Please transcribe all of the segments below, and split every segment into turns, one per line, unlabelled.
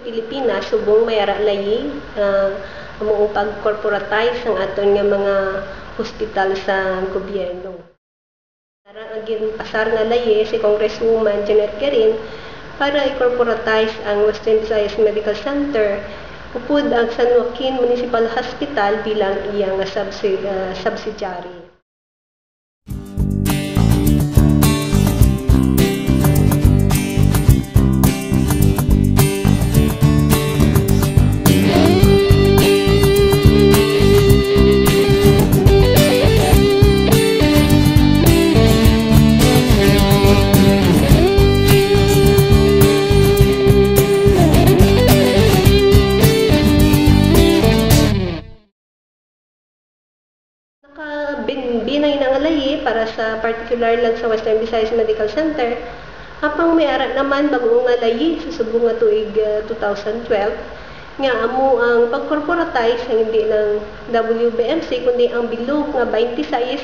Pilipinas subong mayara layi amo pag-corporatize ang aton nga mga hospital sa gobyerno. Agin pasar nga layi si Congresswoman Janet Garin para i-corporatize ang Western Visayas Medical Center upod ang San Joaquin Municipal Hospital bilang iyang subsidiary. Binay ng alayi para sa particular lang sa Western Visayas Medical Center. Apang may ara naman bagong alayi sa subong nga tuig 2012 nga amo ang pag-corporatize hindi ng WBMC kundi ang bilog nga 26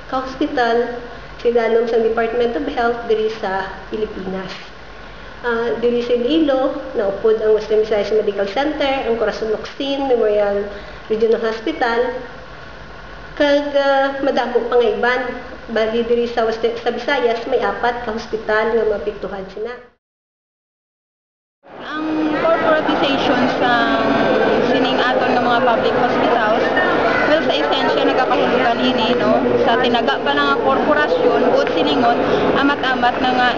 ka hospital sidalom sa Department of Health diri sa Pilipinas. Diri sa Iloilo, naupod ang Western Visayas Medical Center, ang Corazon Locsin Memorial Regional Hospital, kag madamo pang iban. Bali diri sa Visayas may 4 ka hospital nga mapiktuhan sina.
Ang corporatization sa sining aton ng mga public hospitals, well, sa esensya nagakahulugan ini no sa tinaga pa nga korporasyon bud siningon amat-amat na nga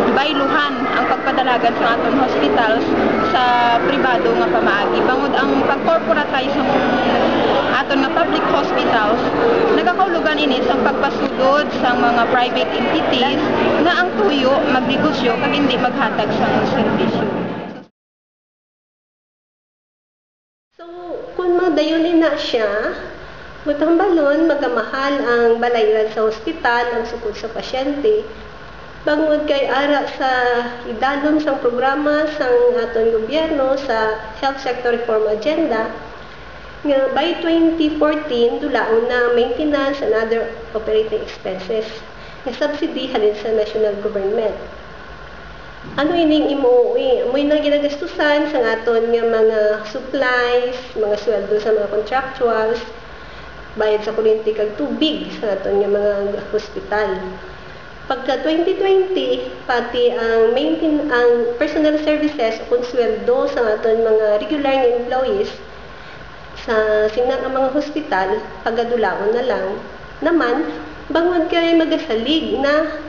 ibailuhan ang pagpadalagan sa aton hospitals sa pribado nga pamaagi. Bangod ang pag-corporatize ng aton nga public hospitals, nagakahulugan ini sa pagpasudod sa mga private entities nga ang tuyo magnegosyo kag hindi maghatag sa serbisyo.
So, kung magdayon na siya, magtambalon, magamahal ang balayran sa hospital, ang sukod sa pasyente, bangod kay ara sa idalom sang programa sang aton gobyerno sa Health Sector Reform Agenda, nga by 2014, dulaon na maintenance and other operating expenses nga subsidy halin sa national government. Ano ining imuwi? Amoy na ginagastusan sa aton nga mga supplies, mga sweldo sa mga contractuals, bayad sa kuryente kag tubig sa aton nga mga hospital. Pagka 2020, pati ang personal services o sweldo sa aton mga regular nga employees sa sinang mga hospital, pagadulaon na lang, naman, bangod kay magasalig na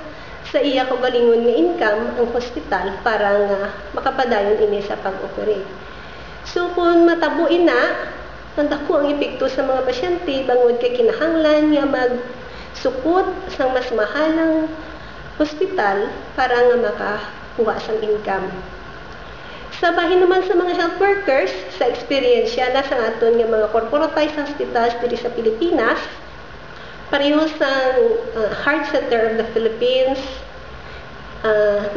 sa iya kaugalingon nga income ang hospital para nga makapadayon ini sa pag-operate. So kung matabuin na, nandako ang epekto sa mga pasyente, bangod kay kinahanglan nga magsukot sa mas mahalang hospital para nga makakuha sang income. Sa bahin naman sa mga health workers, sa eksperyensya na sa aton nga mga corporatized hospitals diri sa Pilipinas, pareho sa Heart Center of the Philippines,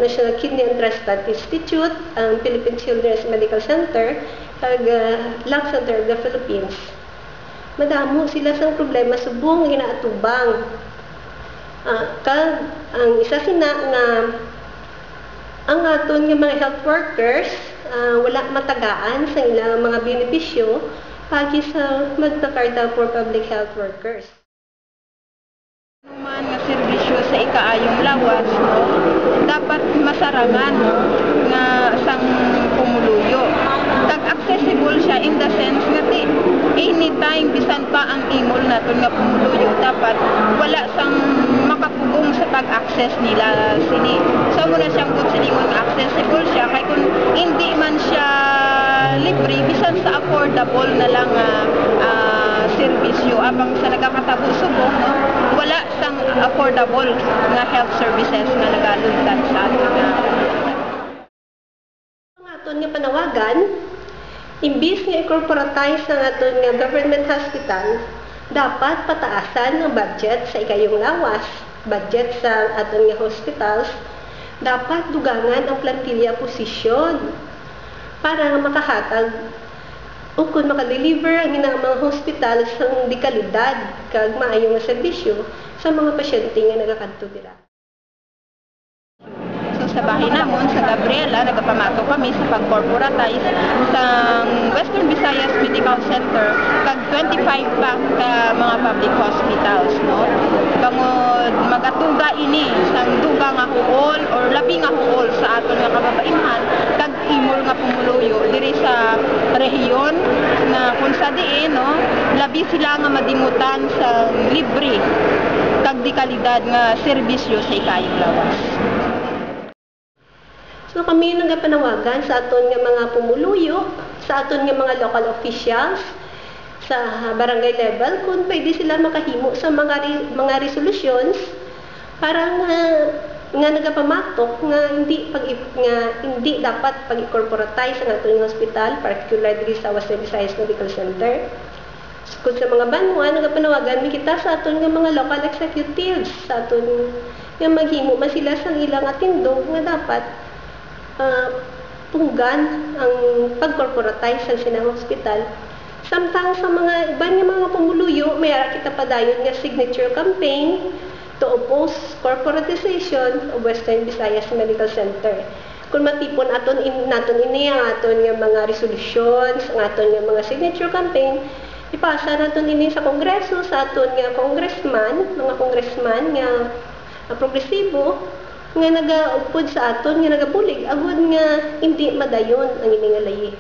National Kidney and Transplant Institute, ang Philippine Children's Medical Center, kag Lung Center of the Philippines. Madamo sila sa problema subong ginaatubang. Kag ang isa sina nga ang aton nga mga health workers wala matagaan sa ilang mga benepisyo pagi sa Magna Carta for Public Health Workers.
Man nga serbisyo sa ikaayong lawas, no, dapat masarangan nga sang pumuluyo. Kag accessible siya in the sense nga anytime bisan pa ang imol naton nga pumuluyo, dapat wala sang makapugong sa pag-access nila sini. So muna siyang good siningon nga accessible siya kay kung hindi man siya libre bisan sa affordable na lang serbisyo abang sa nagakatabo subong, no, wala sang affordable nga health services nga nagalugdan sa aton
ang aton nga panawagan, imbis nga i-corporatize ang aton nga government hospital, dapat pataasan ang budget sa ikayong lawas, budget sa aton nga hospitals, dapat dugangan ang plantilla posisyon para makahatag o kung makadeliver ang mga hospital sa di kalidad kag maayong serbisyo sa mga pasyente nga nagakadto dira.
So sa bahay namon sa Gabriela, nagapamato kami sa pag-corporatize sa Western Visayas Medical Center kag 25 pa ka mga public hospitals, no. Bangod magatuga ini sang duga nga huol or labi nga huol sa aton nga kababaimhan kag imol nga pumuluyo diri sa rehiyon na kung sa diin, no, labi sila nga madimutan sa libre kag di kalidad nga serbisyo sa ikayong lawas.
So kami nagapanawagan sa aton nga mga pumuluyo, sa aton nga mga local officials sa barangay level kung pwede sila makahimo sa mga resolutions para nga nagapamatok nga hindi dapat pag-corporatize ang aton hospital, particularly sa Western Visayas Medical Center. Kung sa mga banwa, nagapanawagan mi kita sa aton nga mga local executives, sa aton nga maghimo man sila sa ilang atindog nga dapat punggan ang pag-corporatize sa sinang hospital. Samtang sa mga iban nga mga pumuluyo, may ara kita padayon nga signature campaign to oppose corporatization of Western Visayas Medical Center. Kung matipon naton ini ang aton nga mga resolutions, ang aton nga mga signature campaign, ipasa naton ini sa Kongreso, sa aton nga mga congressman nga progresibo nga nagaupod sa aton nga nagabulig agud nga hindi madayon ang ini nga layi.